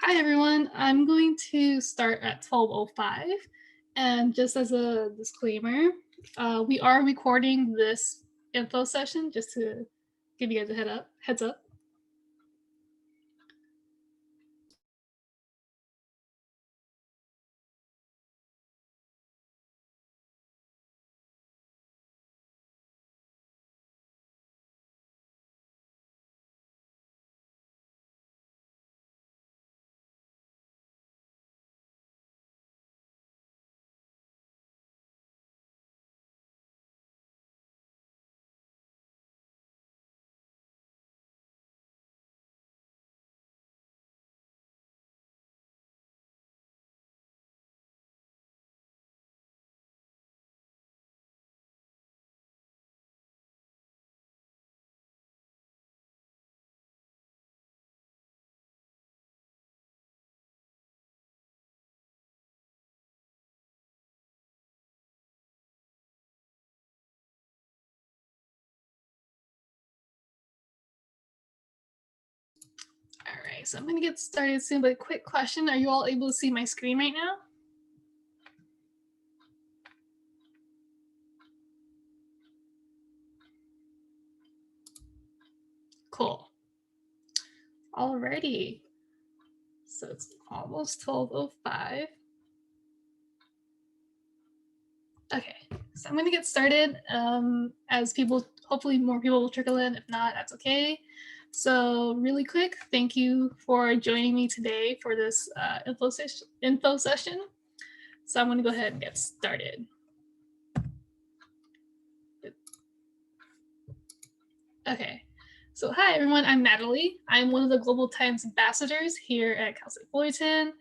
Hi everyone, I'm going to start at 12:05, and just as a disclaimer, we are recording this info session just to give you guys a heads up. All right, so I'm going to get started soon, but quick question, are you all able to see my screen right now? Cool. Alrighty, so it's almost 12:05. Okay, so I'm going to get started as hopefully more people will trickle in. If not, that's okay. So really quick, thank you for joining me today for this info session. So I'm going to go ahead and get started. Okay, so hi everyone, I'm Natalie. I'm one of the Global Times ambassadors here at Cal State Fullerton.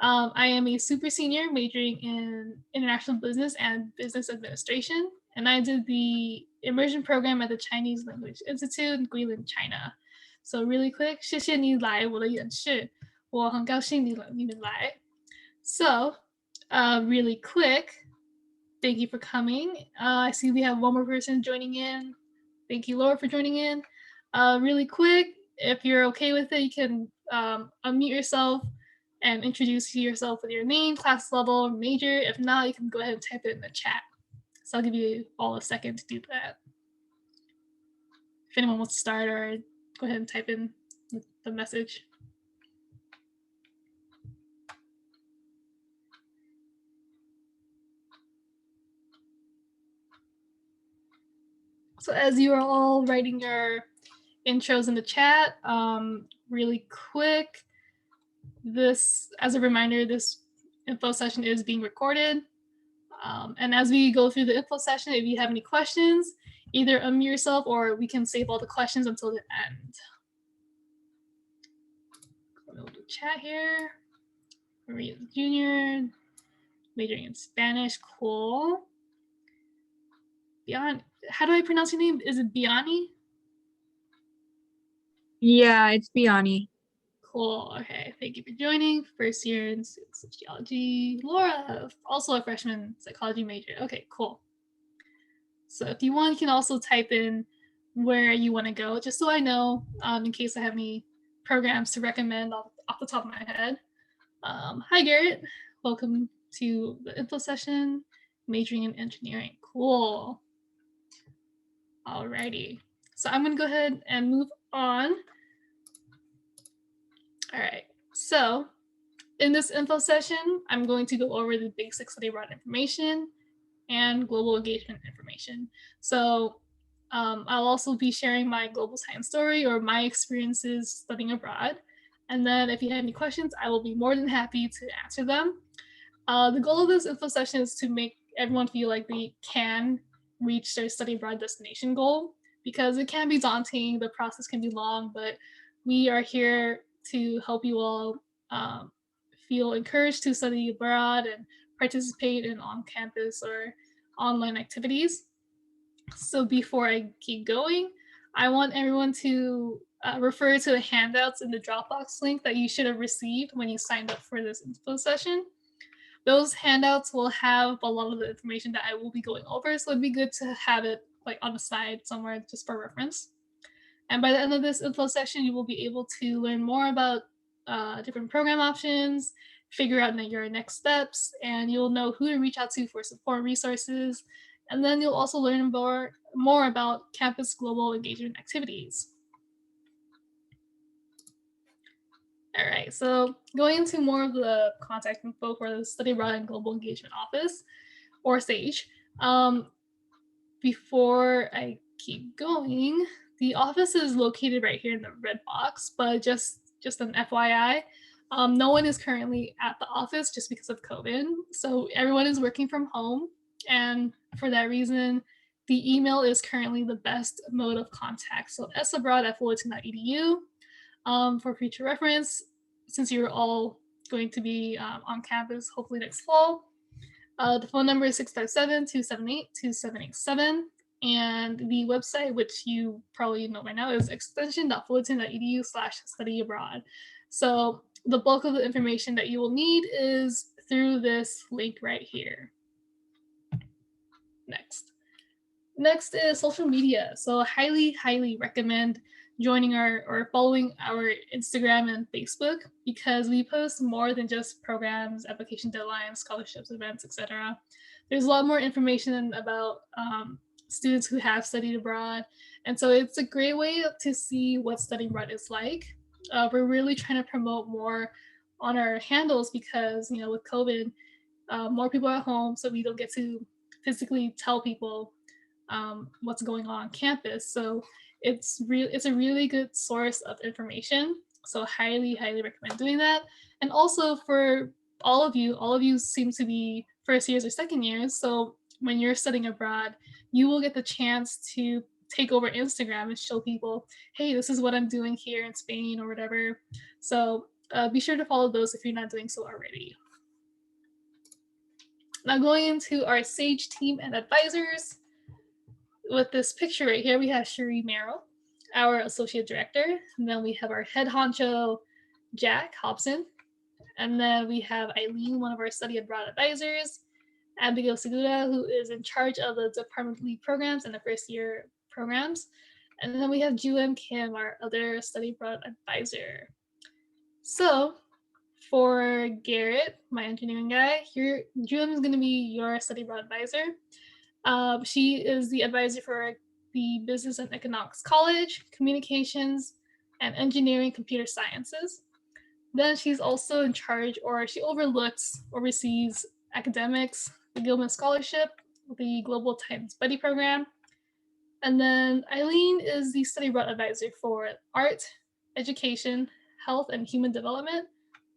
I am a super senior majoring in international business and business administration, and I did the immersion program at the Chinese Language Institute in Guilin, China. So really quick, 谢谢你来我的演示，我很高兴你们来。So, really quick, thank you for coming. I see we have one more person joining in. Thank you, Laura, for joining in. Really quick, if you're okay with it, you can unmute yourself and introduce yourself with your name, class level, major. If not, you can go ahead and type it in the chat. So I'll give you all a second to do that. If anyone wants to start, or go ahead and type in the message. So as you are all writing your intros in the chat, really quick, this, as a reminder, this info session is being recorded. And as we go through the info session, if you have any questions, either unmute yourself or we can save all the questions until the end. Go to chat here. Maria Jr., majoring in Spanish, cool. Bian, how do I pronounce your name? Is it Biani? Yeah, it's Biani. Cool. Okay. Thank you for joining. First year in sociology. Laura, also a freshman psychology major. Okay, cool. So if you want, you can also type in where you want to go, just so I know in case I have any programs to recommend off the top of my head. Hi, Garrett. Welcome to the info session, majoring in engineering. Cool. Alrighty. So I'm going to go ahead and move on. All right, so in this info session, I'm going to go over the basic study abroad information and global engagement information. So I'll also be sharing my global science story or my experiences studying abroad. And then if you have any questions, I will be more than happy to answer them. The goal of this info session is to make everyone feel like they can reach their study abroad destination goal, because it can be daunting, the process can be long, but we are here to help you all feel encouraged to study abroad and participate in on-campus or online activities. So before I keep going, I want everyone to refer to the handouts in the Dropbox link that you should have received when you signed up for this info session. Those handouts will have a lot of the information that I will be going over, so it'd be good to have it like on the side somewhere just for reference. And by the end of this info session, you will be able to learn more about different program options, figure out your next steps, and you'll know who to reach out to for support resources. And then you'll also learn more about campus global engagement activities. All right, so going into more of the contact info for the Study Abroad and Global Engagement Office, or SAGE. Before I keep going, the office is located right here in the red box, but just an FYI, no one is currently at the office just because of COVID. So everyone is working from home, and for that reason, the email is currently the best mode of contact. So sabroad@fullerton.edu. For future reference, since you're all going to be on campus hopefully next fall. The phone number is 657-278-2787. And the website, which you probably know by now, is extension.fullerton.edu/study abroad. So the bulk of the information that you will need is through this link right here. Next is social media. So highly recommend joining or following our Instagram and Facebook, because we post more than just programs, application deadlines, scholarships, events, etc. There's a lot more information about students who have studied abroad, and so it's a great way to see what studying abroad is like. We're really trying to promote more on our handles because with COVID, more people are at home, so we don't get to physically tell people what's going on campus. So it's a really good source of information. So highly recommend doing that. And also for all of you seem to be first years or second years. So when you're studying abroad, you will get the chance to take over Instagram and show people, hey, this is what I'm doing here in Spain or whatever. So be sure to follow those if you're not doing so already. Now going into our SAGE team and advisors. With this picture right here, we have Cherie Merrill, our associate director, and then we have our head honcho, Jack Hobson, and then we have Eileen, one of our study abroad advisors, Abigail Segura, who is in charge of the department lead programs and the first year programs, and then we have Juem Kim, our other study abroad advisor. So for Garrett, my engineering guy, Juem is going to be your study abroad advisor. She is the advisor for the Business and Economics College, Communications, and Engineering Computer Sciences. Then she's also in charge, or she oversees academics, the Gilman Scholarship, the Global Times Buddy Program. And then Eileen is the study abroad advisor for art, education, health and human development,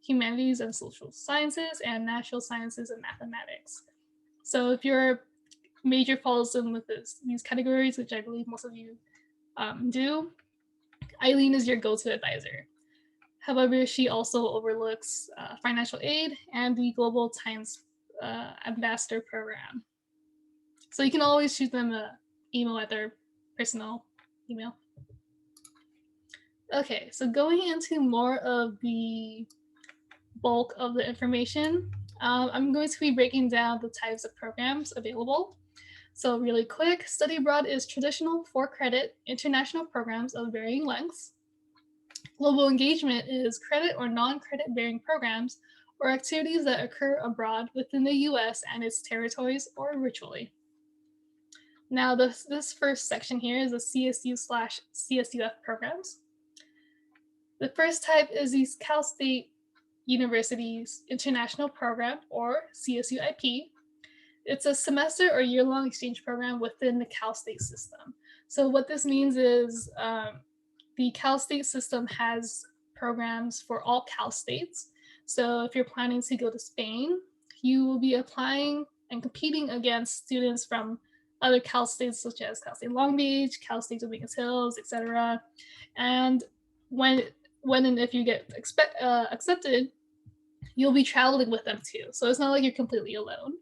humanities and social sciences, and natural sciences and mathematics. So if your major falls in with these categories, which I believe most of you do, Eileen is your go-to advisor. However, she also overlooks financial aid and the Global Times Ambassador Program. So you can always shoot them an email at their personal email. Okay, so going into more of the bulk of the information, I'm going to be breaking down the types of programs available. So really quick, study abroad is traditional 4-credit international programs of varying lengths. Global engagement is credit or non-credit bearing programs or activities that occur abroad within the US and its territories or virtually. Now this first section here is the CSU/CSUF programs. The first type is the Cal State University's International Program, or CSUIP. It's a semester or year-long exchange program within the Cal State system. So what this means is the Cal State system has programs for all Cal States. So if you're planning to go to Spain, you will be applying and competing against students from other Cal States, such as Cal State Long Beach, Cal State Dominguez Hills, etc. And when and if you get accepted, you'll be traveling with them too. So it's not like you're completely alone.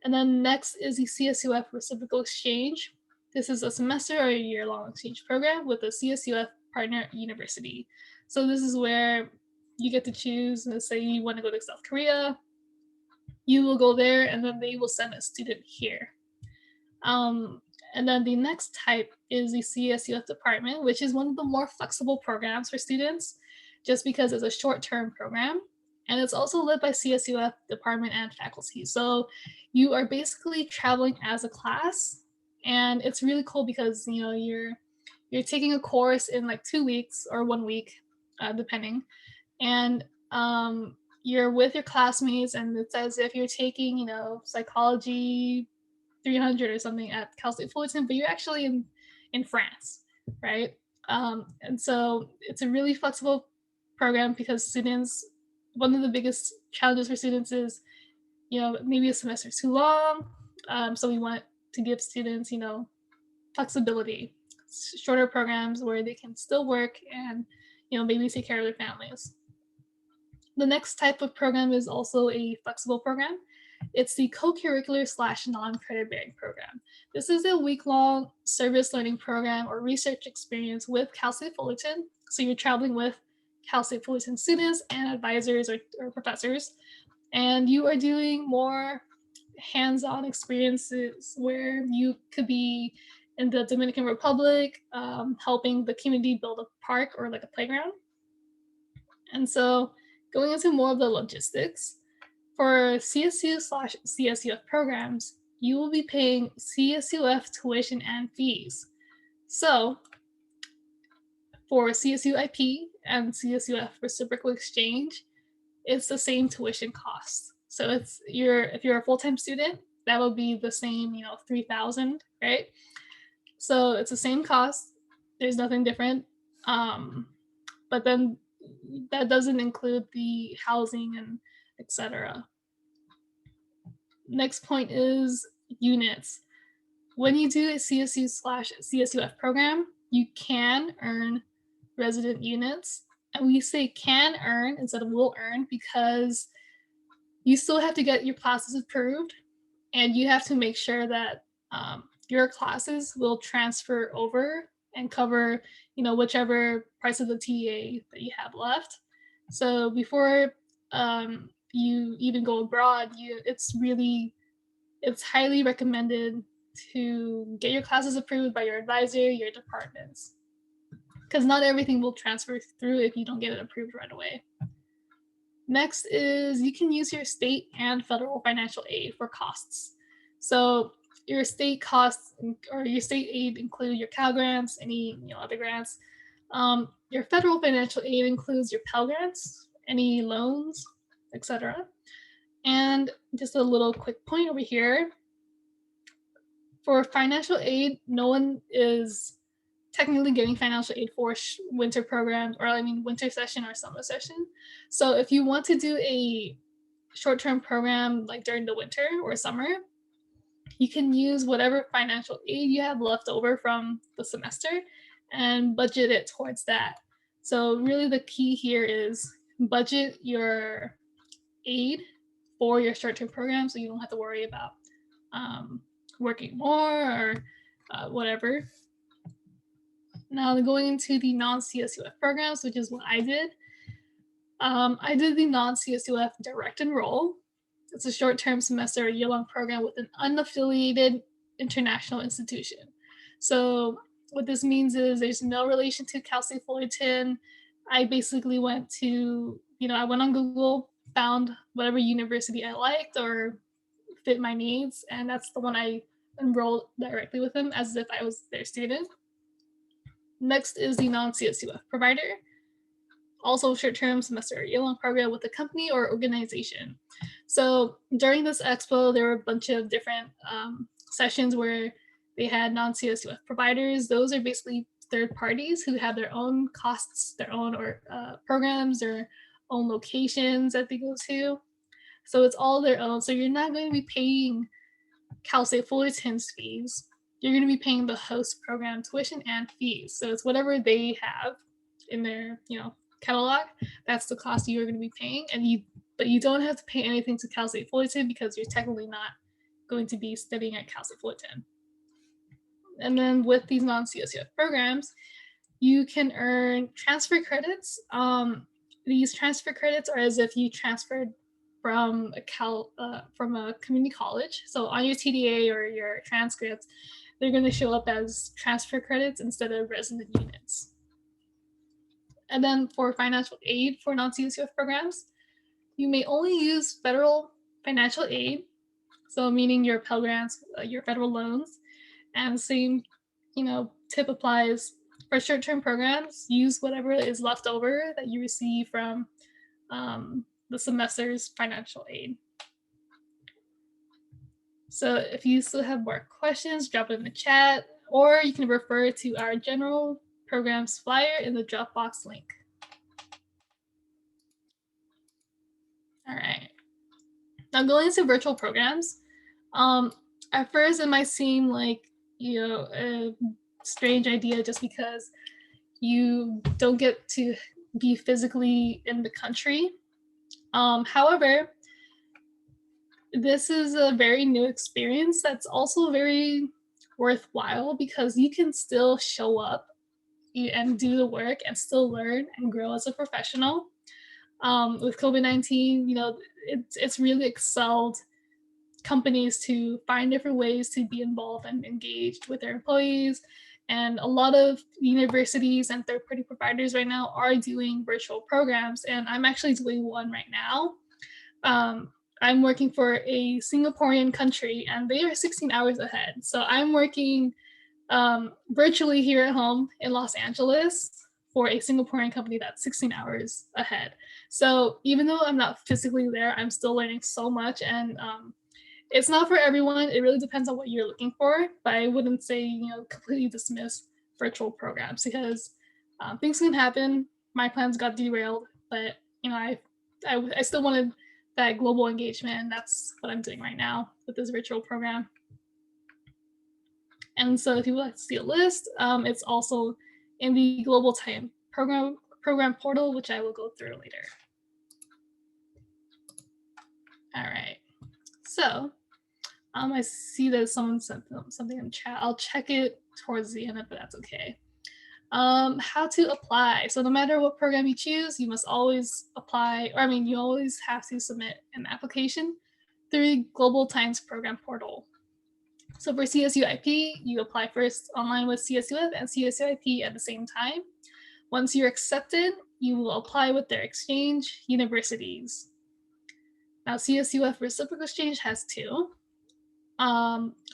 And then next is the CSUF Reciprocal Exchange. This is a semester or a year-long exchange program with a CSUF partner university. So this is where you get to choose, let's say you want to go to South Korea, you will go there and then they will send a student here. And then the next type is the CSUF Department, which is one of the more flexible programs for students. just because it's a short-term program. And it's also led by CSUF department and faculty. So you are basically traveling as a class, and it's really cool because you're taking a course in like 2 weeks or 1 week, depending, and you're with your classmates, and it's as if you're taking psychology 300 or something at Cal State Fullerton, but you're actually in France, right? And so it's a really flexible program because students, one of the biggest challenges for students is, maybe a semester is too long. So we want to give students, flexibility, shorter programs where they can still work and, maybe take care of their families. The next type of program is also a flexible program. It's the Co-Curricular / non-credit bearing program. This is a week-long service learning program or research experience with Cal State Fullerton. So you're traveling with Cal State Fullerton students and advisors or professors, and you are doing more hands-on experiences where you could be in the Dominican Republic, helping the community build a park or like a playground. And so going into more of the logistics, for CSU / CSUF programs, you will be paying CSUF tuition and fees. So for CSU IP and CSUF Reciprocal Exchange, it's the same tuition cost. So if you're a full-time student, that will be the same, $3,000, right? So it's the same cost. There's nothing different. But then that doesn't include the housing and etc. Next point is units. When you do a CSU / CSUF program, you can earn resident units. And we say can earn instead of will earn because you still have to get your classes approved, and you have to make sure that your classes will transfer over and cover, whichever parts of the TA that you have left. So before you even go abroad, it's highly recommended to get your classes approved by your advisor, your departments, because not everything will transfer through if you don't get it approved right away. Next is you can use your state and federal financial aid for costs. So your state costs or your state aid include your Cal grants, any other grants. Your federal financial aid includes your Pell grants, any loans, etc. And just a little quick point over here. For financial aid, no one is technically getting financial aid for winter programs, or winter session or summer session. So if you want to do a short-term program like during the winter or summer, you can use whatever financial aid you have left over from the semester and budget it towards that. So really the key here is budget your aid for your short-term program so you don't have to worry about working more or whatever. Now going into the non-CSUF programs, which is what I did. I did the non-CSUF direct enroll. It's a short-term semester or year-long program with an unaffiliated international institution. So what this means is there's no relation to Cal State Fullerton. I basically went to, I went on Google, found whatever university I liked or fit my needs, and that's the one I enrolled directly with them as if I was their student. Next is the non-CSUF provider, also short-term semester or year-long program with a company or organization. So during this expo, there were a bunch of different sessions where they had non-CSUF providers. Those are basically third parties who have their own costs, their own programs, their own locations that they go to. So it's all their own. So you're not going to be paying Cal State Fullerton's fees. You're going to be paying the host program tuition and fees. So it's whatever they have in their, catalog. That's the cost you're going to be paying, but you don't have to pay anything to Cal State Fullerton because you're technically not going to be studying at Cal State Fullerton. And then with these non-CSUF programs, you can earn transfer credits. These transfer credits are as if you transferred from a community college. So on your TDA or your transcripts, they're going to show up as transfer credits instead of resident units. And then for financial aid for non-CSUF programs, you may only use federal financial aid, so meaning your Pell Grants, your federal loans, and same, tip applies for short-term programs. Use whatever is left over that you receive from the semester's financial aid. So if you still have more questions, drop it in the chat, or you can refer to our general programs flyer in the Dropbox link. All right. Now going into virtual programs, at first it might seem like, a strange idea just because you don't get to be physically in the country. However, this is a very new experience that's also very worthwhile because you can still show up and do the work and still learn and grow as a professional. With COVID-19, it's really excelled companies to find different ways to be involved and engaged with their employees. And a lot of universities and third-party providers right now are doing virtual programs, and I'm actually doing one right now. I'm working for a Singaporean country, and they are 16 hours ahead. So I'm working virtually here at home in Los Angeles for a Singaporean company that's 16 hours ahead. So even though I'm not physically there, I'm still learning so much, and it's not for everyone. It really depends on what you're looking for, but I wouldn't say, completely dismiss virtual programs because things can happen. My plans got derailed, but I still wanted that global engagement, and that's what I'm doing right now with this virtual program. And so if you would like to see a list, it's also in the Global Time program portal, which I will go through later. All right. So I see that someone sent something in chat. I'll check it towards the end if that's okay. How to apply. So no matter what program you choose, you must always apply, you always have to submit an application through Global Times program portal. So for CSUIP, you apply first online with CSUF and CSUIP at the same time. Once you're accepted, you will apply with their exchange universities. Now CSUF Reciprocal Exchange has two.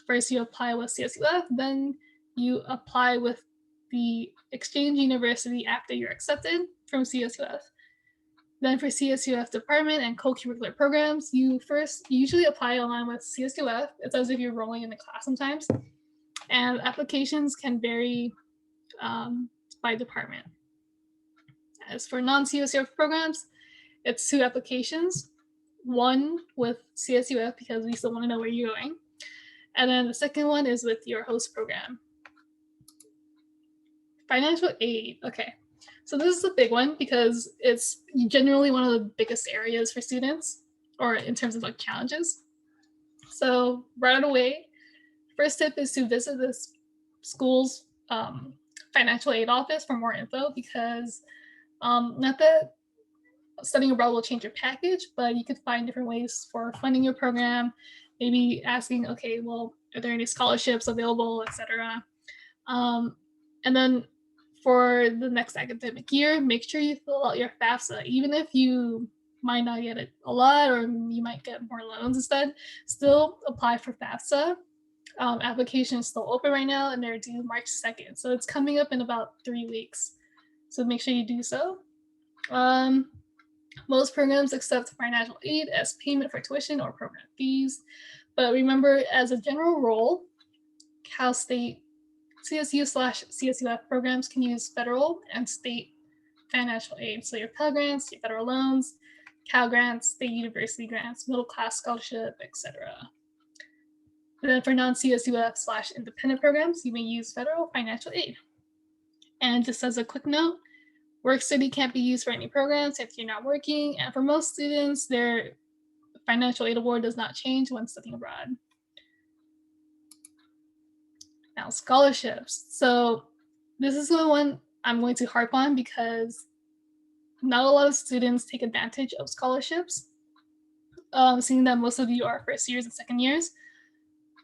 First you apply with CSUF, then you apply with the exchange university after you're accepted from CSUF. Then for CSUF Department and Co-Curricular programs, you usually apply online with CSUF. It's as if you're rolling in the class sometimes. And applications can vary by department. As for non-CSUF programs, it's 2 applications. One with CSUF because we still want to know where you're going. And then the second one is with your host program. Financial aid. Okay. So this is a big one because it's generally one of the biggest areas for students, or in terms of challenges. So right away, first tip is to visit this school's financial aid office for more info because not that studying abroad will change your package, but you could find different ways for funding your program, maybe asking, okay, well, are there any scholarships available, etc. And then for the next academic year, make sure you fill out your FAFSA. Even if you might not get it a lot or you might get more loans instead, still apply for FAFSA. Application is still open right now and they're due March 2nd. So it's coming up in about 3 weeks. So make sure you do so. Most programs accept financial aid as payment for tuition or program fees. But remember, as a general rule, Cal State CSU/CSUF programs can use federal and state financial aid. So your Pell Grants, your federal loans, Cal Grants, state university grants, middle class scholarship, etc. And then for non-CSUF/independent programs, you may use federal financial aid. And just as a quick note, work study can't be used for any programs if you're not working. And for most students, their financial aid award does not change when studying abroad. Now, scholarships. So this is the one I'm going to harp on because not a lot of students take advantage of scholarships. Seeing that most of you are first years and second years.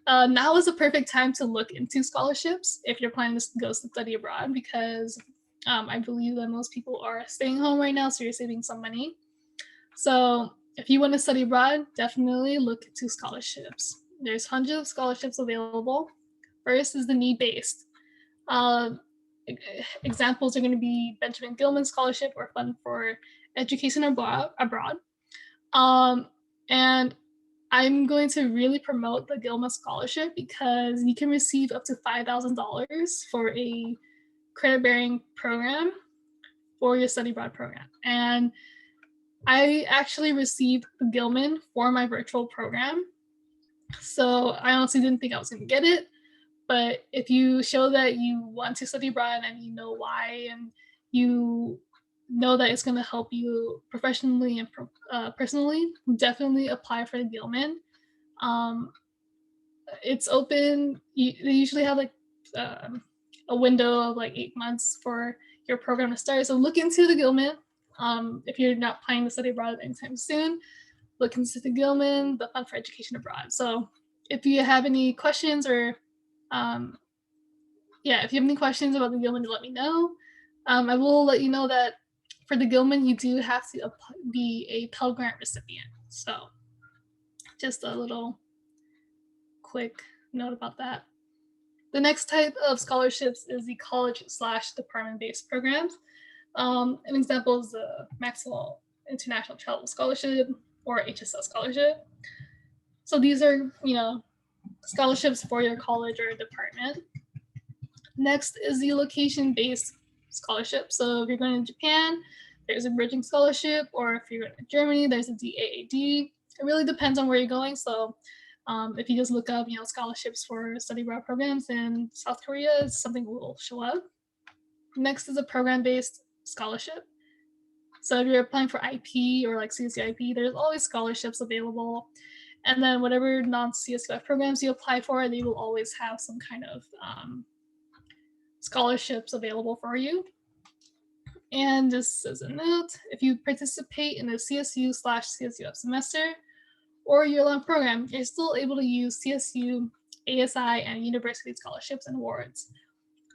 Now is the perfect time to look into scholarships if you're planning to go study abroad because I believe that most people are staying home right now, so you're saving some money. So if you want to study abroad, definitely look into scholarships. There's hundreds of scholarships available. First is the need-based. Um, Examples are going to be Benjamin Gilman Scholarship or Fund for Education Abroad. And I'm going to really promote the Gilman Scholarship because you can receive up to $5,000 for a credit-bearing program for your study abroad program. And I actually received the Gilman for my virtual program. So I honestly didn't think I was going to get it. But if you show that you want to study abroad and you know why, and you know that it's going to help you professionally and personally, definitely apply for the Gilman. It's open. They usually have like a window of like 8 months for your program to start. So look into the Gilman. If you're not planning to study abroad anytime soon, look into the Gilman, the Fund for Education Abroad. So if you have any questions or if you have any questions about the Gilman, let me know. I will let you know that for the Gilman, you do have to be a Pell Grant recipient. So just a little quick note about that. The next type of scholarships is the college/department-based programs. An example is the Maxwell International Travel Scholarship or HSL Scholarship. So these are, scholarships for your college or department. Next is the location-based scholarship. So if you're going to Japan, there's a bridging scholarship, or if you're going to Germany, there's a DAAD. It really depends on where you're going. So if you just look up, scholarships for study abroad programs in South Korea, something will show up. Next is a program-based scholarship. So if you're applying for IP or like CSUIP, there's always scholarships available. And then whatever non-CSUF programs you apply for, they will always have some kind of scholarships available for you. And just as a note, if you participate in a CSU/CSUF semester or year-long program, you're still able to use CSU, ASI, and university scholarships and awards.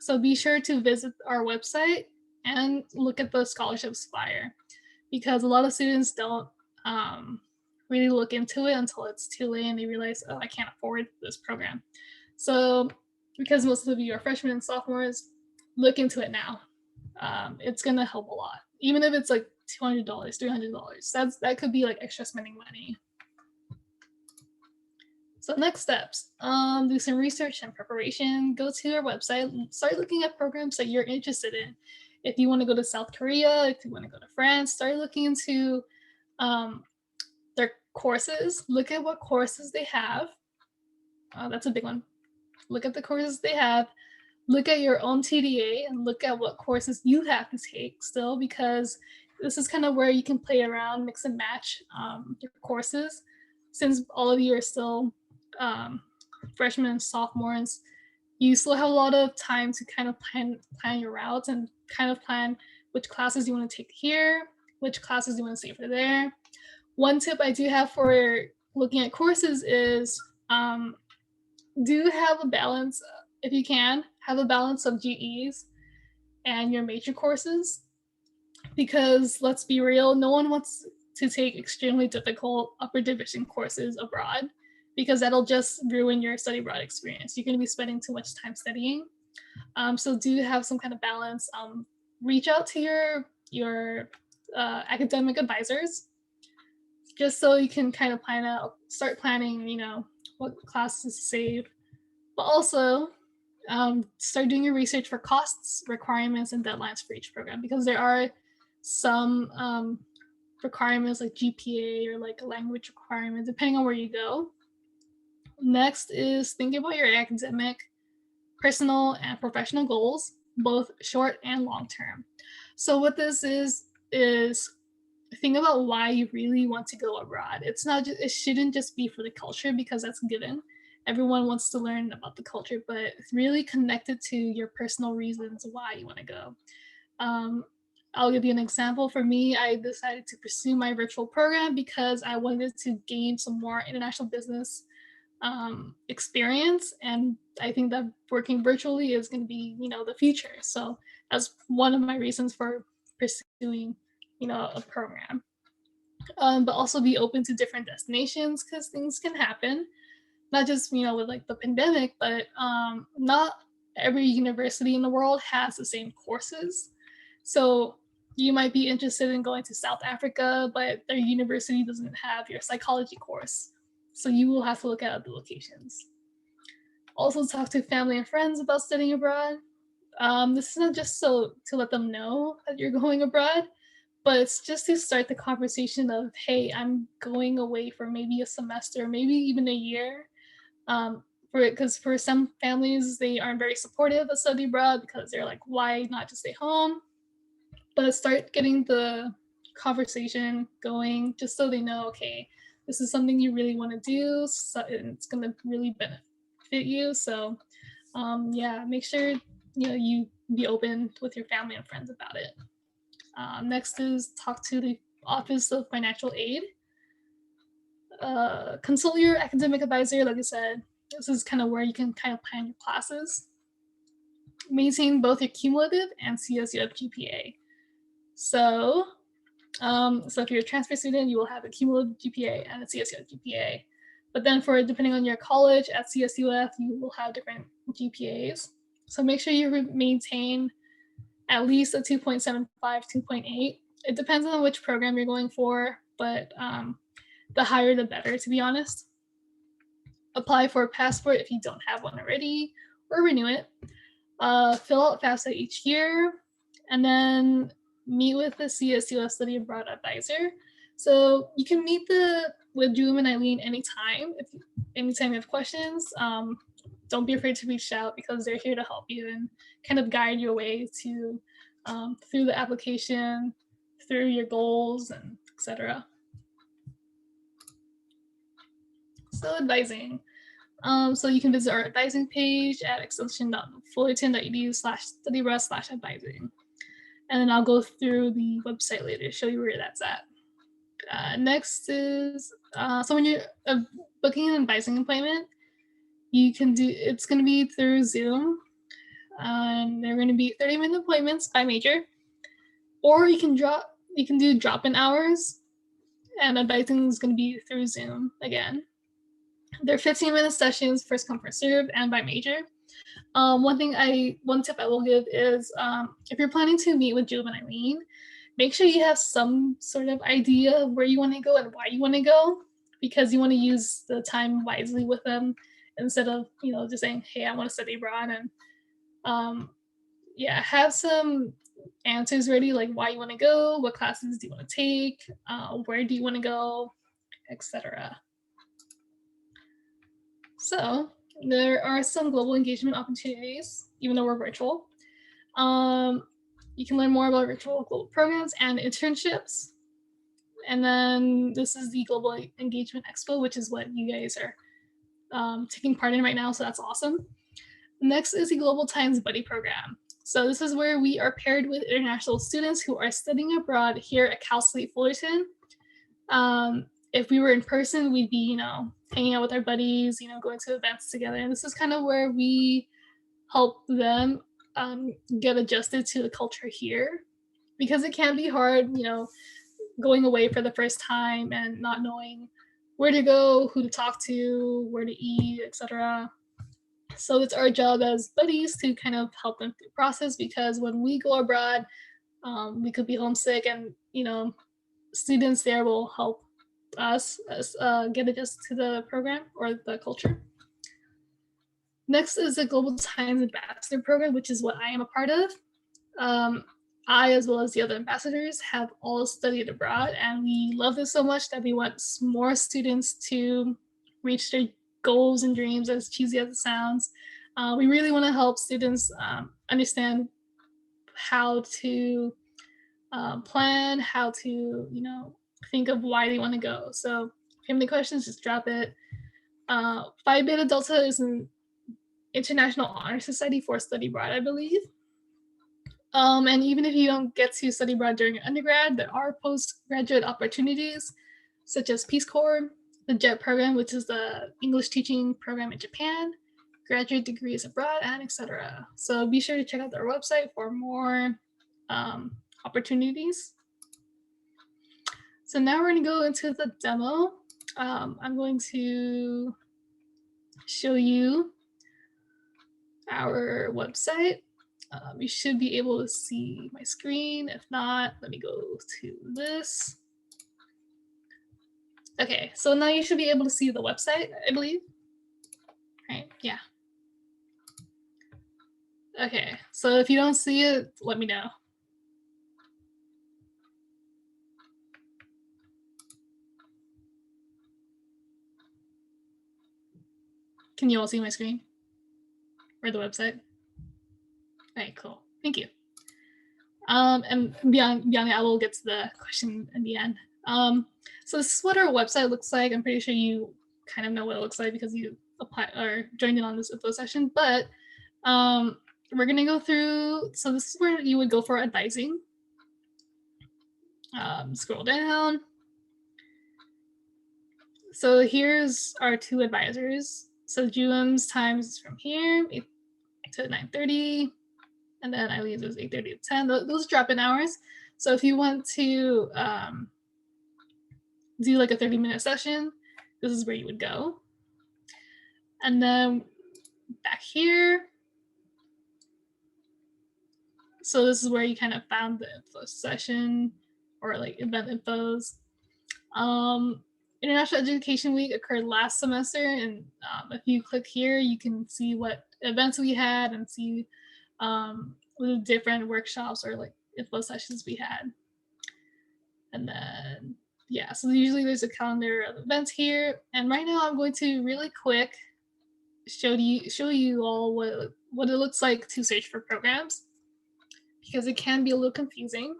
So be sure to visit our website and look at the scholarships flyer, because a lot of students don't really look into it until it's too late and they realize, oh, I can't afford this program. So because most of you are freshmen and sophomores, look into it now. It's gonna help a lot, even if it's like $200, $300. That could be like extra spending money. So next steps, do some research and preparation. Go to our website, start looking at programs that you're interested in. If you want to go to South Korea, if you want to go to France, start looking into their courses. Look at what courses they have. That's a big one. Look at the courses they have. Look at your own TDA and look at what courses you have to take still, because this is kind of where you can play around, mix and match your courses. Since all of you are still freshmen and sophomores, you still have a lot of time to kind of plan your routes and kind of plan which classes you want to take here, which classes you want to save for there. One tip I do have for looking at courses is do have a balance, if you can, have a balance of GEs and your major courses, because let's be real, no one wants to take extremely difficult upper division courses abroad, because that'll just ruin your study abroad experience. You're going to be spending too much time studying. So do have some kind of balance. Reach out to your academic advisors, just so you can kind of start planning, what classes to save, but also start doing your research for costs, requirements, and deadlines for each program, because there are some requirements like GPA or like language requirements, depending on where you go. Next is think about your academic, personal, and professional goals, both short and long term. So what this is think about why you really want to go abroad. It shouldn't just be for the culture, because that's given. Everyone wants to learn about the culture, but it's really connected to your personal reasons why you want to go. I'll give you an example. For me, I decided to pursue my virtual program because I wanted to gain some more international business experience, and I think that working virtually is going to be, the future. So as one of my reasons for pursuing, a program. But also be open to different destinations because things can happen, not just with like the pandemic, but not every university in the world has the same courses. So you might be interested in going to South Africa, but their university doesn't have your psychology course. So you will have to look at other locations. Also talk to family and friends about studying abroad. This is not just so to let them know that you're going abroad, but it's just to start the conversation of, hey, I'm going away for maybe a semester, maybe even a year. Because for some families, they aren't very supportive of study abroad because they're like, why not just stay home? But start getting the conversation going just so they know, okay, this is something you really want to do, so it's going to really benefit you. So make sure you be open with your family and friends about it. Next is talk to the Office of Financial Aid. Consult your academic advisor. Like I said, this is kind of where you can kind of plan your classes. Maintain both your cumulative and CSUF GPA. So if you're a transfer student, you will have a cumulative GPA and a CSUF GPA. But then depending on your college at CSUF, you will have different GPAs. So make sure you maintain at least a 2.75, 2.8. It depends on which program you're going for, but the higher the better, to be honest. Apply for a passport if you don't have one already, or renew it. Fill out FAFSA each year, and then meet with the CSUF Study Abroad advisor. So you can meet with Drew and Eileen anytime. Anytime you have questions, don't be afraid to reach out because they're here to help you and kind of guide your way to through the application, through your goals, and etc. So advising. So you can visit our advising page at extension.fullerton.edu/studyabroad/advising. And then I'll go through the website later to show you where that's at. Next is, so when you're booking an advising appointment, it's going to be through Zoom. And they're going to be 30-minute appointments by major. Or you can do drop-in hours, and advising is going to be through Zoom again. They're 15-minute sessions, first come, first serve, and by major. One tip I will give is if you're planning to meet with Jude and Eileen, make sure you have some sort of idea of where you want to go and why you want to go, because you want to use the time wisely with them instead of just saying, hey, I want to study abroad, and have some answers ready, like why you want to go, what classes do you want to take, where do you want to go, etc. So there are some global engagement opportunities, even though we're virtual. You can learn more about virtual global programs and internships. And then this is the Global Engagement Expo, which is what you guys are taking part in right now, so that's awesome. Next is the Global Times Buddy Program. So this is where we are paired with international students who are studying abroad here at Cal State Fullerton. If we were in person, we'd be, hanging out with our buddies, going to events together. And this is kind of where we help them get adjusted to the culture here, because it can be hard, going away for the first time and not knowing where to go, who to talk to, where to eat, etc. So it's our job as buddies to kind of help them through the process, because when we go abroad, we could be homesick, and students there will help us get adjusted to the program or the culture. Next is the Global Times Ambassador Program, which is what I am a part of. I, as well as the other ambassadors, have all studied abroad, and we love this so much that we want more students to reach their goals and dreams, as cheesy as it sounds. We really want to help students understand how to plan, how to, think of why they want to go. So if you have any questions, just drop it. Phi Beta Delta is an international honor society for study abroad, I believe. And even if you don't get to study abroad during your undergrad, there are postgraduate opportunities, such as Peace Corps, the JET program, which is the English teaching program in Japan, graduate degrees abroad, and etc. So be sure to check out their website for more opportunities. So now we're going to go into the demo. I'm going to show you our website. You should be able to see my screen. If not, let me go to this. Okay, so now you should be able to see the website, I believe. Right, yeah. Okay, so if you don't see it, let me know. Can you all see my screen? Or the website? Okay, cool. Thank you. And beyond I will get to the question in the end. So this is what our website looks like. I'm pretty sure you kind of know what it looks like because you apply or joined in on this info session. But we're gonna go through. So this is where you would go for advising. Scroll down. So here's our two advisors. So Julian's times is from here 8 to 9:30. And then Eileen's is 8:30 to 10. Those drop-in hours. So if you want to do like a 30-minute session, this is where you would go. And then back here, so this is where you kind of found the info session or like event infos. International Education Week occurred last semester, and if you click here, you can see what events we had and see the different workshops or like info sessions we had. And then, yeah, so usually there's a calendar of events here. And right now I'm going to really quick show you all what it looks like to search for programs, because it can be a little confusing,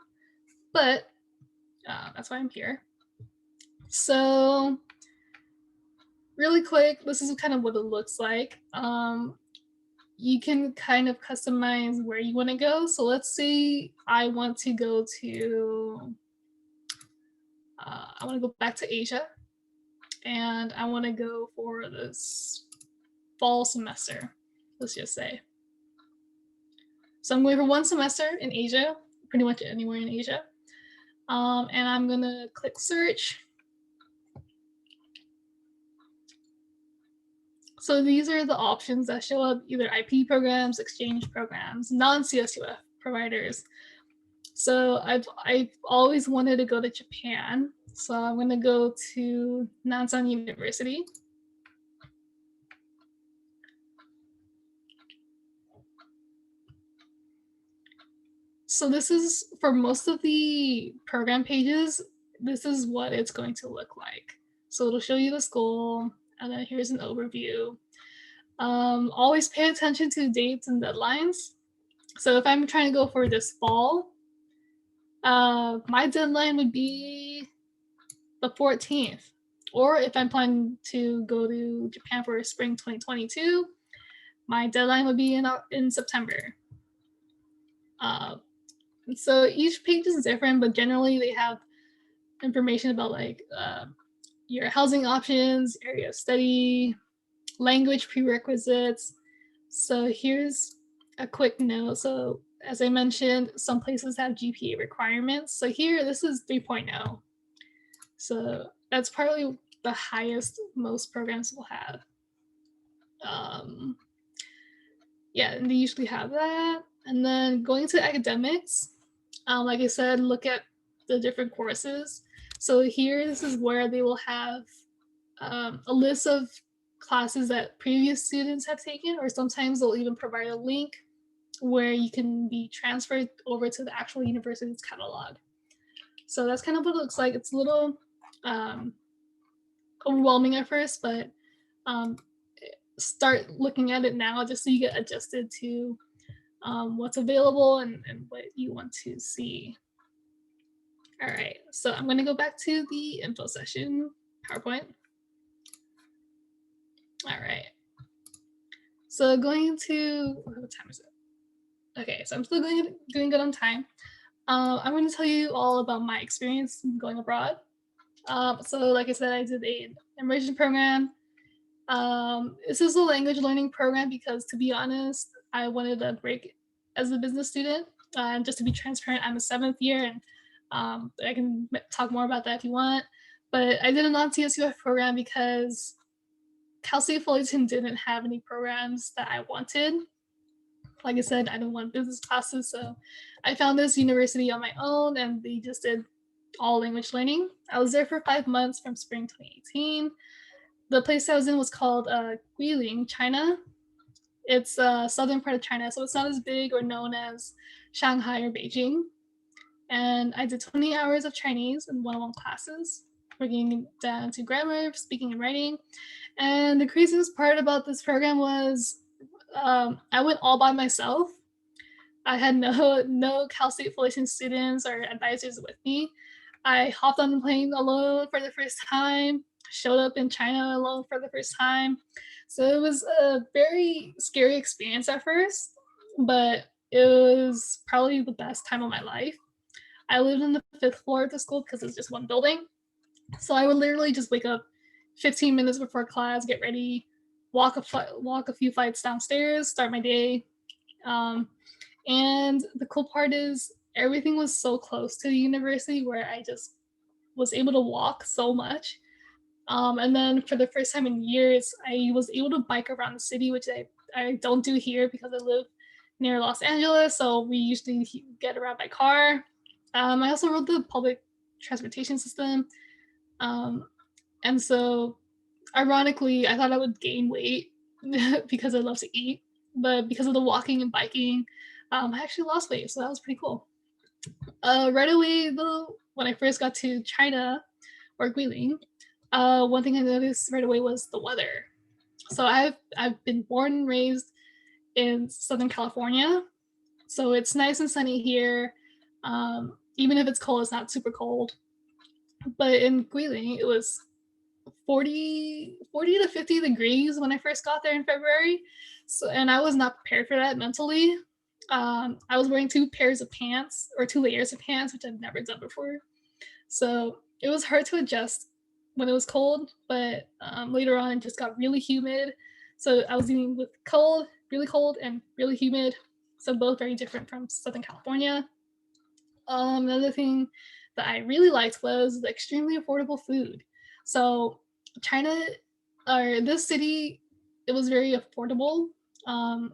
but that's why I'm here. So really quick, this is kind of what it looks like. You can kind of customize where you want to go. So let's say I want to go to, I want to go back to Asia, and I want to go for this fall semester, let's just say. So I'm going for one semester in Asia, pretty much anywhere in Asia. And I'm going to click search. So these are the options that show up: either IP programs, exchange programs, non-CSUF providers. So I've always wanted to go to Japan. So I'm going to go to Nansan University. So this is, for most of the program pages, this is what it's going to look like. So it'll show you the school, and then here's an overview. Always pay attention to dates and deadlines. So if I'm trying to go for this fall, my deadline would be the 14th. Or if I'm planning to go to Japan for spring 2022, my deadline would be in September. So each page is different, but generally they have information about like your housing options, area of study, language prerequisites. So here's a quick note. So as I mentioned, some places have GPA requirements. So here, this is 3.0. So that's probably the highest most programs will have. Yeah, and they usually have that. And then going to academics, like I said, look at the different courses. So here, this is where they will have a list of classes that previous students have taken, or sometimes they'll even provide a link where you can be transferred over to the actual university's catalog. So that's kind of what it looks like. It's a little overwhelming at first, but start looking at it now just so you get adjusted to what's available and what you want to see. All right, so I'm going to go back to the info session PowerPoint. All right, so going to, what time is it? Okay, so I'm still doing good on time. I'm going to tell you all about my experience going abroad. So like I said, I did an immersion program This is a language learning program because, to be honest, I wanted a break as a business student. And just to be transparent, I'm a seventh year, and I can talk more about that if you want. But I did a non-CSUF program because Cal State Fullerton didn't have any programs that I wanted. Like I said, I didn't want business classes, so I found this university on my own, and they just did all language learning. I was there for 5 months from spring 2018. The place I was in was called Guilin, China. It's southern part of China, so it's not as big or known as Shanghai or Beijing. And I did 20 hours of Chinese in one-on-one classes, breaking down to grammar, speaking, and writing. And the craziest part about this program was I went all by myself. I had no Cal State Fullerton students or advisors with me. I hopped on the plane alone for the first time, showed up in China alone for the first time. So it was a very scary experience at first, but it was probably the best time of my life. I lived on the fifth floor of the school because it's just one building. So I would literally just wake up 15 minutes before class, get ready, walk a few flights downstairs, start my day. And the cool part is everything was so close to the university where I just was able to walk so much. And then for the first time in years, I was able to bike around the city, which I don't do here because I live near Los Angeles. So we usually get around by car. I also rode the public transportation system. And so ironically, I thought I would gain weight because I love to eat. But because of the walking and biking, I actually lost weight. So that was pretty cool. Right away, though, when I first got to China or Guilin, one thing I noticed right away was the weather. So I've been born and raised in Southern California, so it's nice and sunny here. Even if it's cold, it's not super cold. But in Guilin, it was 40 to 50 degrees when I first got there in February. So, and I was not prepared for that mentally. I was wearing two pairs of pants or two layers of pants, which I've never done before. So it was hard to adjust when it was cold, but later on it just got really humid. So I was dealing with cold, and really humid. So both very different from Southern California. Another thing that I really liked was the extremely affordable food. So China, or this city, it was very affordable. Um,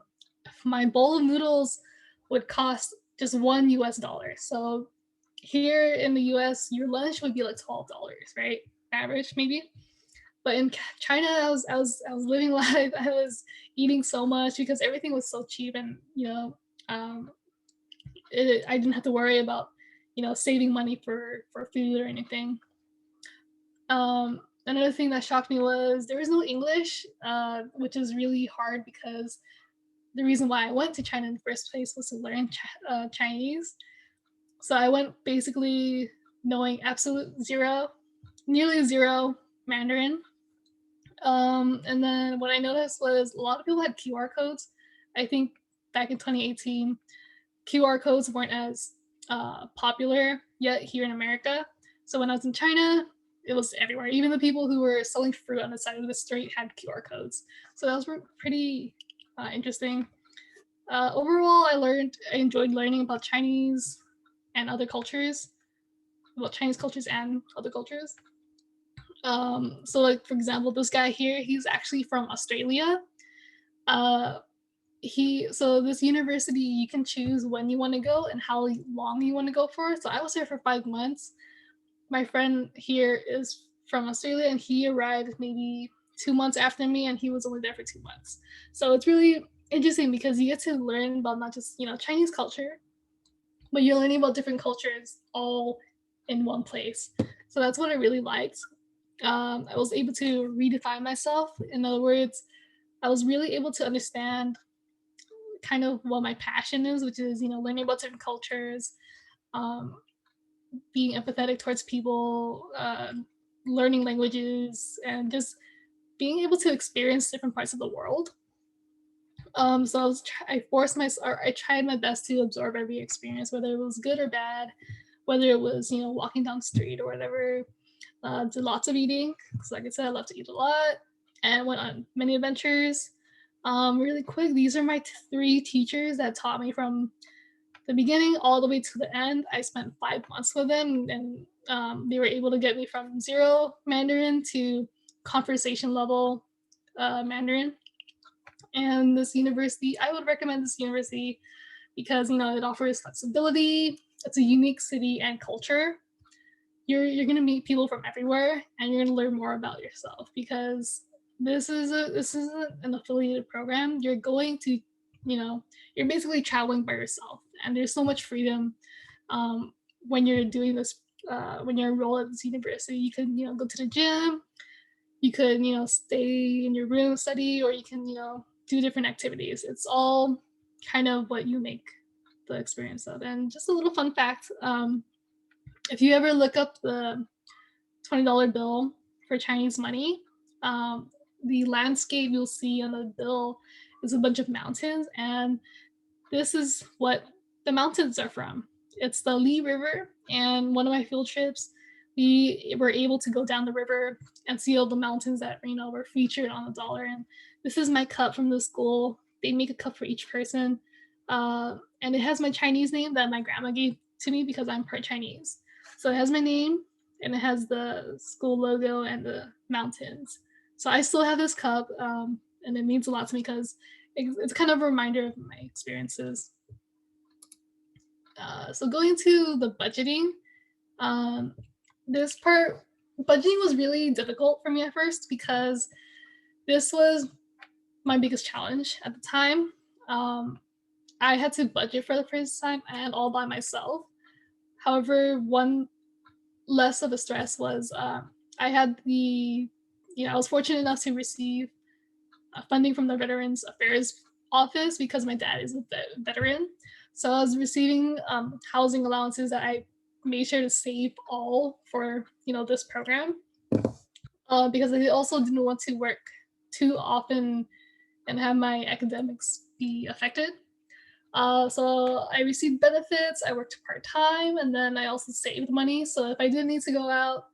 my bowl of noodles would cost just $1. So here in the US, your lunch would be like $12, right? Average maybe. But in China, I was living life. I was eating so much because everything was so cheap, and um, I didn't have to worry about saving money for food or anything. Another thing that shocked me was there was no English, which is really hard because the reason why I went to China in the first place was to learn Chinese. So I went basically knowing absolute zero, nearly zero Mandarin. And then what I noticed was a lot of people had QR codes. I think back in 2018, QR codes weren't as popular yet here in America. So when I was in China, it was everywhere. Even the people who were selling fruit on the side of the street had QR codes. So that was pretty interesting. Overall, I enjoyed learning about Chinese and other cultures, about Chinese cultures and other cultures. So like for example, this guy here, he's actually from Australia. Uh, so this university, you can choose when you want to go and how long you want to go for. So I was there for 5 months. My friend here is from Australia, and he arrived maybe 2 months after me, and he was only there for 2 months. So it's really interesting because you get to learn about not just Chinese culture, but you're learning about different cultures all in one place. So that's what I really liked. I was able to redefine myself. In other words, I was really able to understand kind of what my passion is, which is learning about different cultures, um, being empathetic towards people, learning languages, and just being able to experience different parts of the world. So I forced myself, or I tried my best to absorb every experience, whether it was good or bad, whether it was walking down the street or whatever. Did lots of eating because, like I said, I love to eat a lot. and went on many adventures. Really quick, these are my 3 teachers that taught me from the beginning all the way to the end. I spent 5 months with them, and they were able to get me from zero Mandarin to conversation level Mandarin. And this university, I would recommend this university because it offers flexibility. It's a unique city and culture. You're gonna meet people from everywhere, and you're gonna learn more about yourself because this isn't an affiliated program. You're going to, you're basically traveling by yourself, and there's so much freedom when you're doing this. When you're enrolled at this university, you can go to the gym, you could stay in your room study, or you can do different activities. It's all kind of what you make the experience of. And just a little fun fact, if you ever look up the $20 bill for Chinese money, the landscape you'll see on the bill is a bunch of mountains, and this is what the mountains are from. It's the Li River, and one of my field trips, we were able to go down the river and see all the mountains that were featured on the dollar. And this is my cup from the school. They make a cup for each person, and it has my Chinese name that my grandma gave to me because I'm part Chinese. So it has my name, and it has the school logo and the mountains. So I still have this cup, and it means a lot to me because it's kind of a reminder of my experiences. So going to the budgeting, this part, budgeting was really difficult for me at first because this was my biggest challenge at the time. I had to budget for the first time and all by myself. However, one less of a stress was I had I was fortunate enough to receive funding from the Veterans Affairs Office because my dad is a veteran. So I was receiving housing allowances that I made sure to save all for this program because I also didn't want to work too often and have my academics be affected. So I received benefits, I worked part-time, and then I also saved money. So if I didn't need to go out,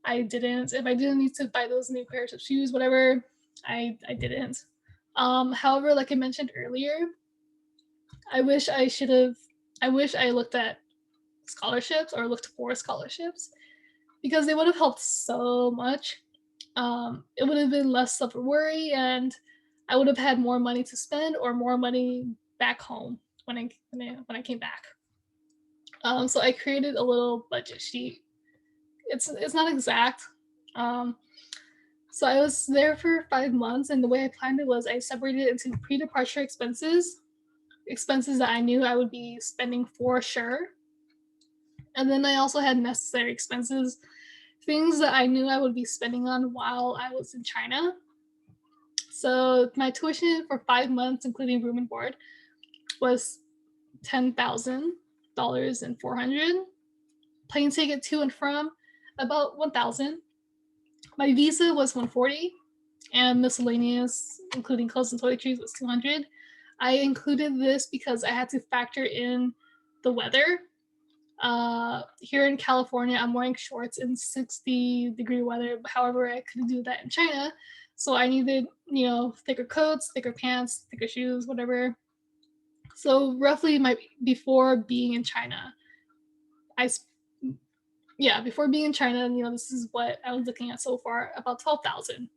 I didn't. If I didn't need to buy those new pairs of shoes, whatever, I didn't. However, like I mentioned earlier, I wish I looked at scholarships or looked for scholarships because they would have helped so much. It would have been less of a worry, and I would have had more money to spend or more money back home when I came back. So I created a little budget sheet. It's not exact. So I was there for 5 months, and the way I planned it was I separated it into pre-departure expenses that I knew I would be spending for sure, and then I also had necessary expenses, things that I knew I would be spending on while I was in China. So my tuition for 5 months, including room and board, was $10,000 and $400. Plane ticket to and from, about $1,000. My visa was $140, and miscellaneous, including clothes and toiletries, was $200. I included this because I had to factor in the weather. Here in California, I'm wearing shorts in 60-degree weather. However, I couldn't do that in China, so I needed, thicker coats, thicker pants, thicker shoes, whatever. So roughly, before being in China, before being in China, this is what I was looking at so far, about 12,000.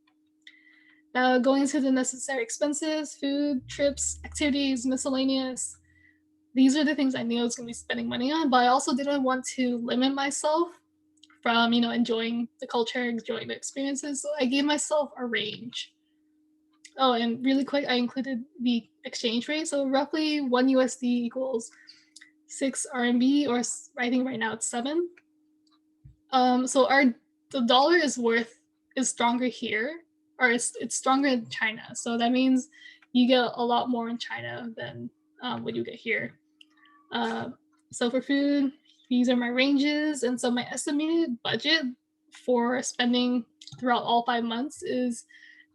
Now, going to the necessary expenses, food, trips, activities, miscellaneous, these are the things I knew I was going to be spending money on, but I also didn't want to limit myself from, enjoying the culture, enjoying the experiences. So I gave myself a range. Oh, and really quick, I included the exchange rate. So roughly 1 USD equals 6 RMB, or I think right now it's 7. So the dollar is stronger here, or it's stronger in China. So that means you get a lot more in China than what you get here. So for food, these are my ranges, and so my estimated budget for spending throughout all 5 months is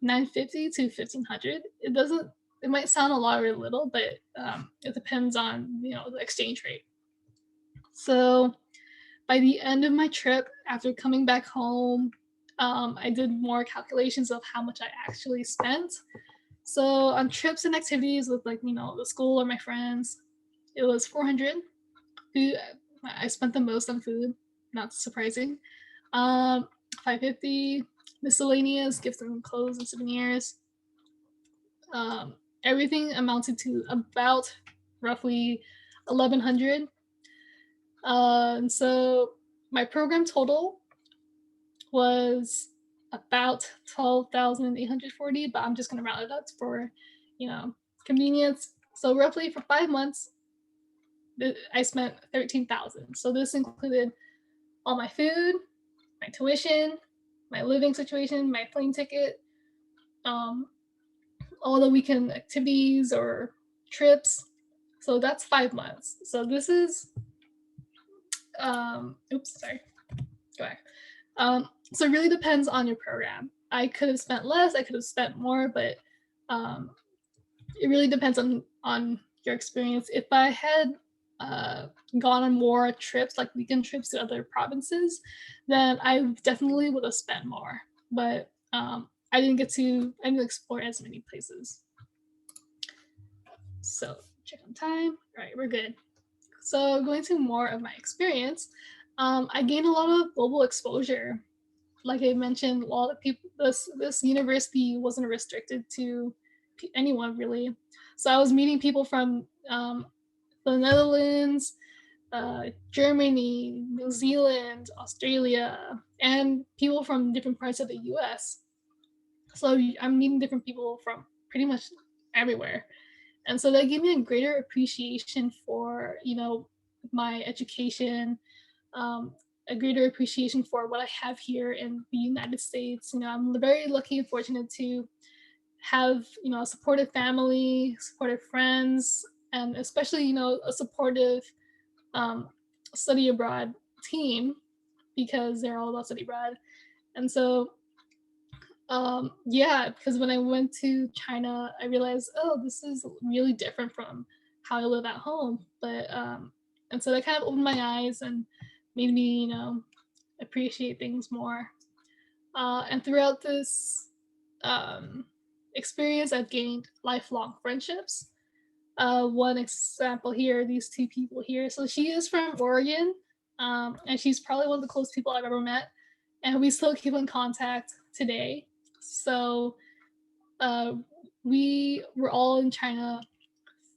$950 to $1,500. It might sound a lot or a little, but it depends on the exchange rate. So by the end of my trip, after coming back home, I did more calculations of how much I actually spent. So on trips and activities with the school or my friends, it was 400. Food, I spent the most on food, not surprising. 550 miscellaneous gifts and clothes and souvenirs. Um, Everything amounted to about roughly 1100. And so my program total was about 12,840, but I'm just going to round it up for, convenience. So roughly for 5 months, I spent 13,000. So this included all my food, my tuition, my living situation, my plane ticket, um, all the weekend activities or trips. So that's 5 months. So this is, oops, sorry, go back. So it really depends on your program. I could have spent less, I could have spent more, but it really depends on your experience. If I had gone on more trips, like weekend trips to other provinces, then I definitely would have spent more. But I didn't explore as many places. So check on time. All right, we're good. So going to more of my experience, I gained a lot of global exposure. Like I mentioned, a lot of people. This university wasn't restricted to anyone really. So I was meeting people from the Netherlands, Germany, New Zealand, Australia, and people from different parts of the U.S. So I'm meeting different people from pretty much everywhere, and so that gave me a greater appreciation for my education, um, a greater appreciation for what I have here in the United States. I'm very lucky and fortunate to have a supportive family, supportive friends, and especially a supportive um, study abroad team, because they're all about study abroad. And so yeah, because when I went to China, I realized, oh, this is really different from how I live at home. But and so that kind of opened my eyes and made me appreciate things more. And throughout this um, experience, I've gained lifelong friendships. One example here, these two people here. So she is from Oregon, and she's probably one of the closest people I've ever met, and we still keep in contact today. So uh, we were all in China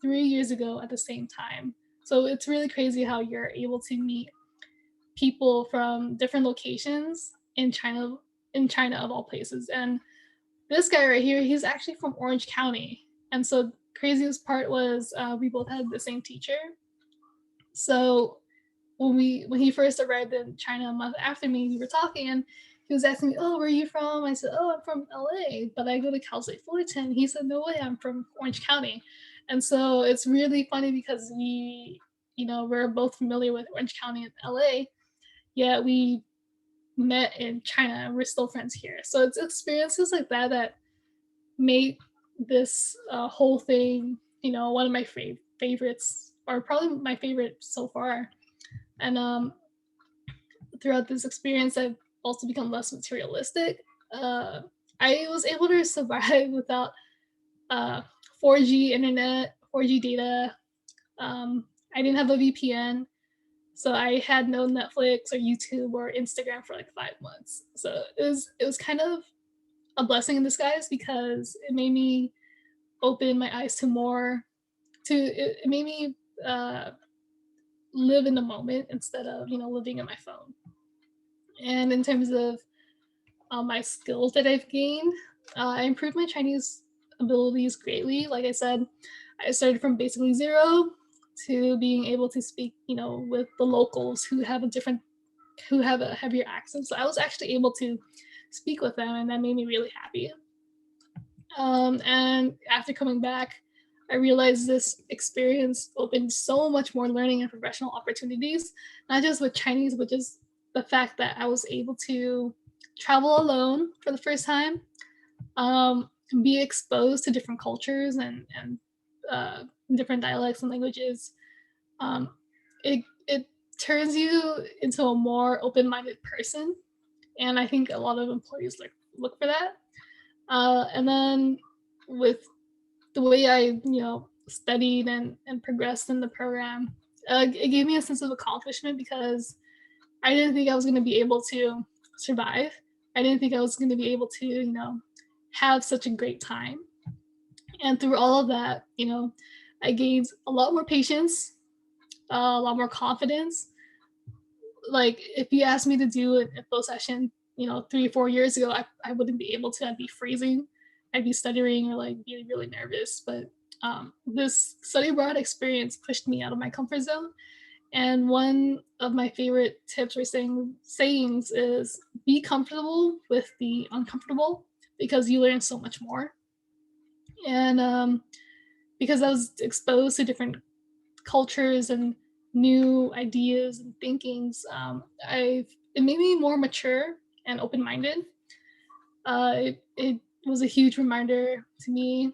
3 years ago at the same time. So it's really crazy how you're able to meet people from different locations in China of all places. And this guy right here, he's actually from Orange County. And so craziest part was we both had the same teacher. So when he first arrived in China a month after me, we were talking and he was asking me, "Oh, where are you from?" I said, "Oh, I'm from LA, but I go to Cal State Fullerton." He said, "No way, I'm from Orange County." And so it's really funny because we're both familiar with Orange County and LA, yet we met in China and we're still friends here. So it's experiences like that that made this whole thing, one of my favorites, or probably my favorite so far. And throughout this experience, I've also become less materialistic. Uh, I was able to survive without uh, 4G internet, 4G data. I didn't have a VPN, so I had no Netflix or YouTube or Instagram for like 5 months. So it was kind of a blessing in disguise because it made me open my eyes to more. It made me live in the moment instead of living in my phone. And in terms of my skills that I've gained, I improved my Chinese abilities greatly. Like I said, I started from basically zero to being able to speak, with the locals who have a heavier accent. So I was actually able to speak with them, and that made me really happy. And after coming back, I realized this experience opened so much more learning and professional opportunities, not just with Chinese, but just the fact that I was able to travel alone for the first time, be exposed to different cultures and different dialects and languages. Um, it turns you into a more open-minded person, And I think a lot of employees look for that. And then with the way I, studied and progressed in the program, it gave me a sense of accomplishment because I didn't think I was going to be able to survive. I didn't think I was going to be able to, have such a great time. And through all of that, I gained a lot more patience, a lot more confidence. Like if you asked me to do an info session, 3 or 4 years ago, I wouldn't be able to. I'd be freezing, I'd be stuttering or like being really nervous. But this study abroad experience pushed me out of my comfort zone. And one of my favorite tips or sayings is be comfortable with the uncomfortable because you learn so much more. And because I was exposed to different cultures and new ideas and thinkings, it made me more mature and open-minded. It was a huge reminder to me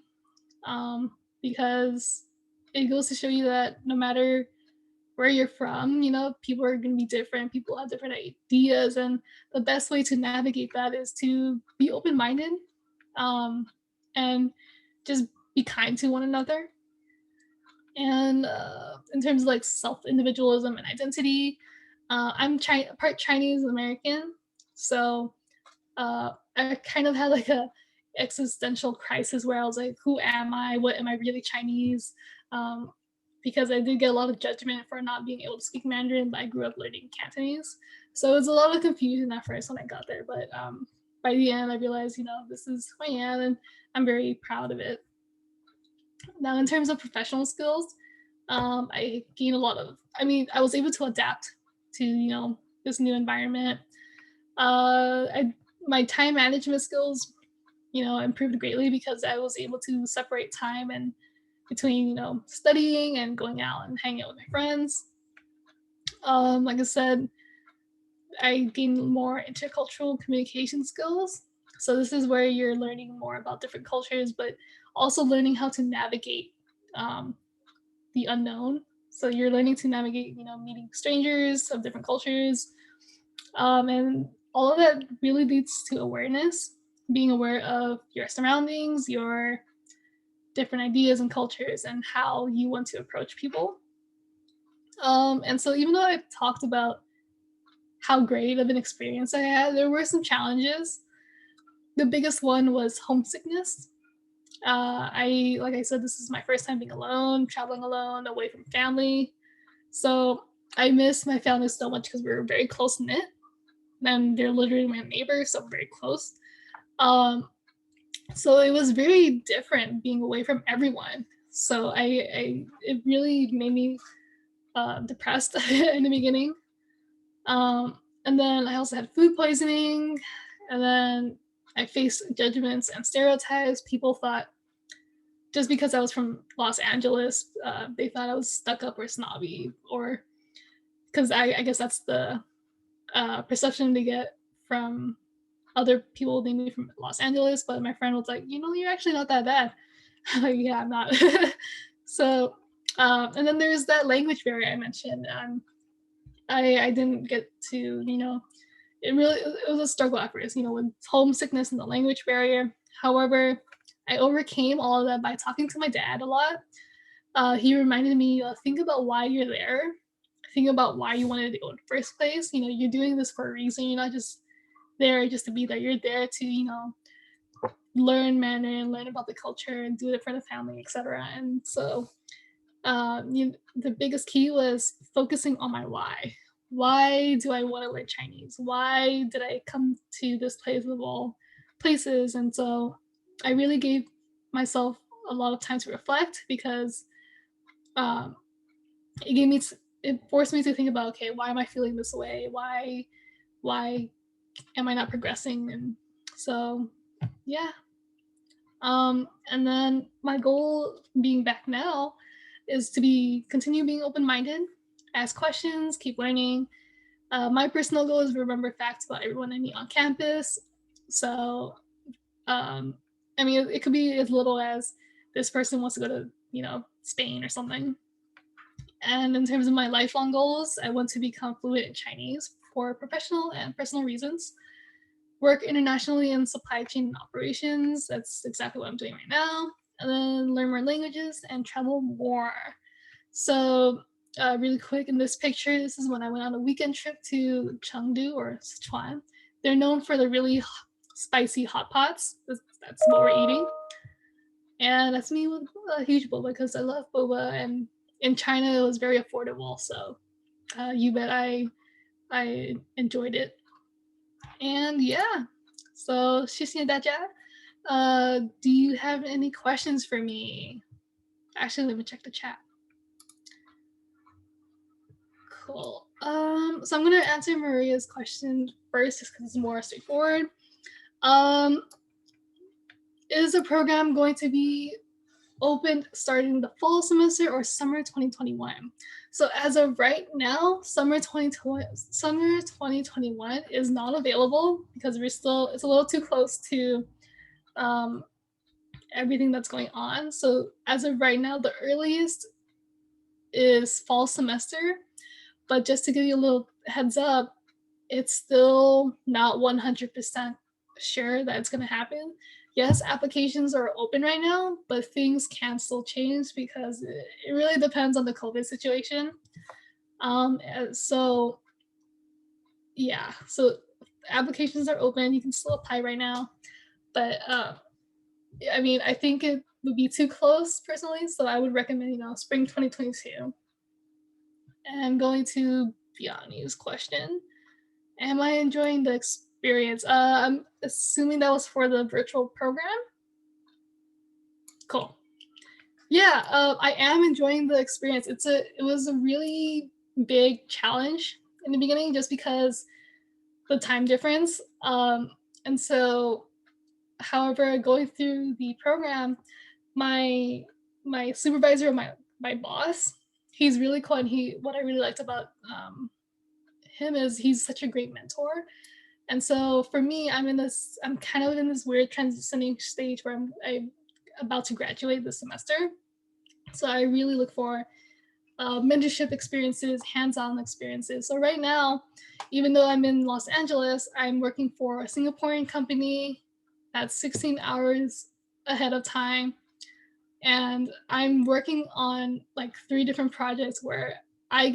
because it goes to show you that no matter where you're from, people are going to be different. People have different ideas, and the best way to navigate that is to be open-minded and just be kind to one another. And in terms of like self-individualism and identity, I'm part Chinese American, so I kind of had like a existential crisis where I was like, who am I? What am I really Chinese? Because I did get a lot of judgment for not being able to speak Mandarin, but I grew up learning Cantonese. So it was a lot of confusion at first when I got there. But by the end, I realized, this is who I am, and I'm very proud of it. Now, in terms of professional skills, I gained a lot of, I was able to adapt to, this new environment. My time management skills, improved greatly because I was able to separate time and between, studying and going out and hanging out with my friends. Like I said, I gained more intercultural communication skills. So this is where you're learning more about different cultures, but also learning how to navigate the unknown. So you're learning to navigate, meeting strangers of different cultures. And all of that really leads to awareness, being aware of your surroundings, your different ideas and cultures, and how you want to approach people. And so even though I talked about how great of an experience I had, there were some challenges. The biggest one was homesickness. Like I said, this is my first time being alone, traveling alone, away from family. So I miss my family so much because we were very close knit, and they're literally my neighbors, so very close. So it was very different being away from everyone. So it really made me depressed in the beginning. And then I also had food poisoning, and then I faced judgments and stereotypes. People thought just because I was from Los Angeles, they thought I was stuck up or snobby, or because I guess that's the perception they get from other people they knew from Los Angeles. But my friend was like, you're actually not that bad. I'm like, yeah, I'm not. So, and then there's that language barrier I mentioned. I didn't get to, it was a struggle at first, with homesickness and the language barrier. However, I overcame all of that by talking to my dad a lot. He reminded me, think about why you're there. Think about why you wanted to go in the first place. You're doing this for a reason. You're not just there just to be there. You're there to, learn Mandarin, learn about the culture, and do it for the family, etc. And so the biggest key was focusing on my why. Why do I want to learn Chinese? Why did I come to this place of all places? And so I really gave myself a lot of time to reflect because it forced me to think about, okay, why am I feeling this way? Why am I not progressing? And so, yeah. And then my goal being back now is to continue being open-minded, ask questions, keep learning. My personal goal is to remember facts about everyone I meet on campus. So, it could be as little as this person wants to go to, Spain or something. And in terms of my lifelong goals, I want to become fluent in Chinese for professional and personal reasons. work internationally in supply chain operations. That's exactly what I'm doing right now. And then learn more languages and travel more. So really quick, in this picture, this is when I went on a weekend trip to Chengdu or Sichuan. They're known for the really spicy hot pots. That's what we're eating. And that's me with a huge boba because I love boba, and in China it was very affordable. So you bet I enjoyed it. And yeah, so do you have any questions for me? Actually, let me check the chat. Cool. So I'm gonna answer Maria's question first, just because it's more straightforward. Is the program going to be open starting the fall semester or summer 2021? So as of right now, summer 2021 is not available because it's a little too close to everything that's going on. So as of right now, the earliest is fall semester. But just to give you a little heads up, it's still not 100% sure that it's going to happen. Yes, applications are open right now, but things can still change because it really depends on the COVID situation. So yeah, so applications are open. You can still apply right now, but I mean, I think it would be too close personally. So I would recommend, spring 2022. And going to Biani's question, am I enjoying the experience? I'm assuming that was for the virtual program. Cool. Yeah, I am enjoying the experience. It was a really big challenge in the beginning, just because the time difference. And so, however, going through the program, my supervisor, my boss, he's really cool, and what I really liked about him is he's such a great mentor. And so for me, I'm kind of in this weird transitioning stage where I'm about to graduate this semester. So I really look for mentorship experiences, hands-on experiences. So right now, even though I'm in Los Angeles, I'm working for a Singaporean company that's 16 hours ahead of time. And I'm working on like 3 different projects where I'm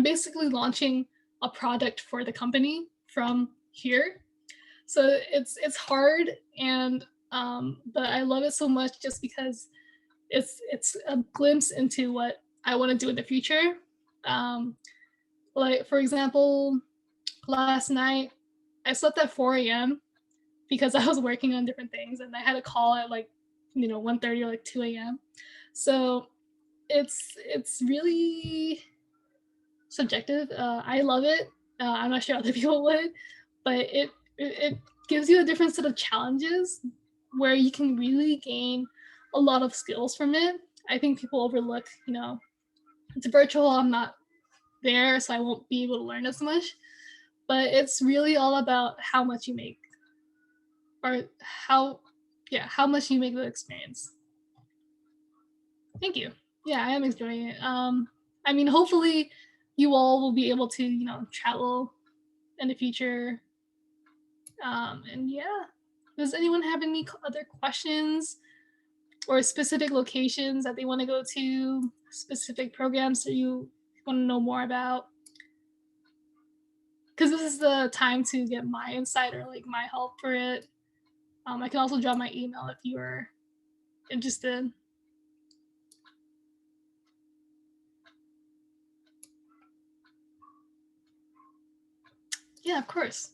basically launching a product for the company from here. So it's hard, and but I love it so much just because it's a glimpse into what I want to do in the future. Like for example, last night I slept at 4 a.m. because I was working on different things, and I had a call at like 1:30 or like 2 a.m. So it's really subjective. I love it. I'm not sure other people would, but it gives you a different set of challenges where you can really gain a lot of skills from it. I think people overlook, it's virtual. I'm not there, so I won't be able to learn as much. But it's really all about how much you make, or how much you make the experience. Thank you. Yeah, I am enjoying it. I mean, hopefully you all will be able to, travel in the future. And yeah, does anyone have any other questions or specific locations that they want to go to, specific programs that you want to know more about? Because this is the time to get my insight or like my help for it. I can also drop my email if you are interested. Yeah, of course.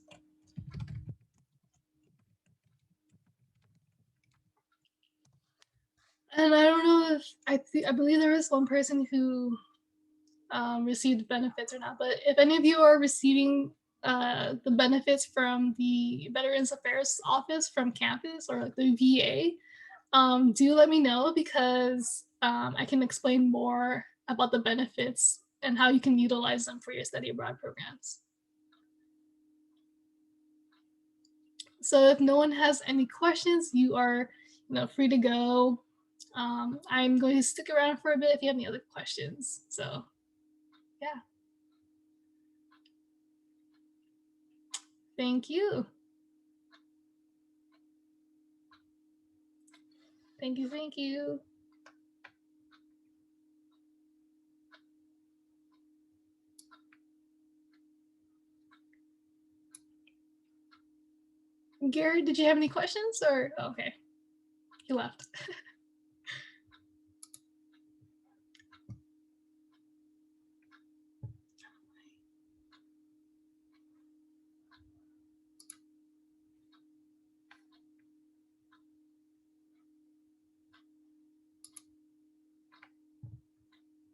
And I don't know if I believe there is one person who received benefits or not, but if any of you are receiving the benefits from the Veterans Affairs Office from campus or like the VA, do let me know, because I can explain more about the benefits and how you can utilize them for your study abroad programs. So if no one has any questions, you are free to go. I'm going to stick around for a bit if you have any other questions. So yeah. Thank you. Thank you, thank you. Gary, did you have any questions or okay, he left.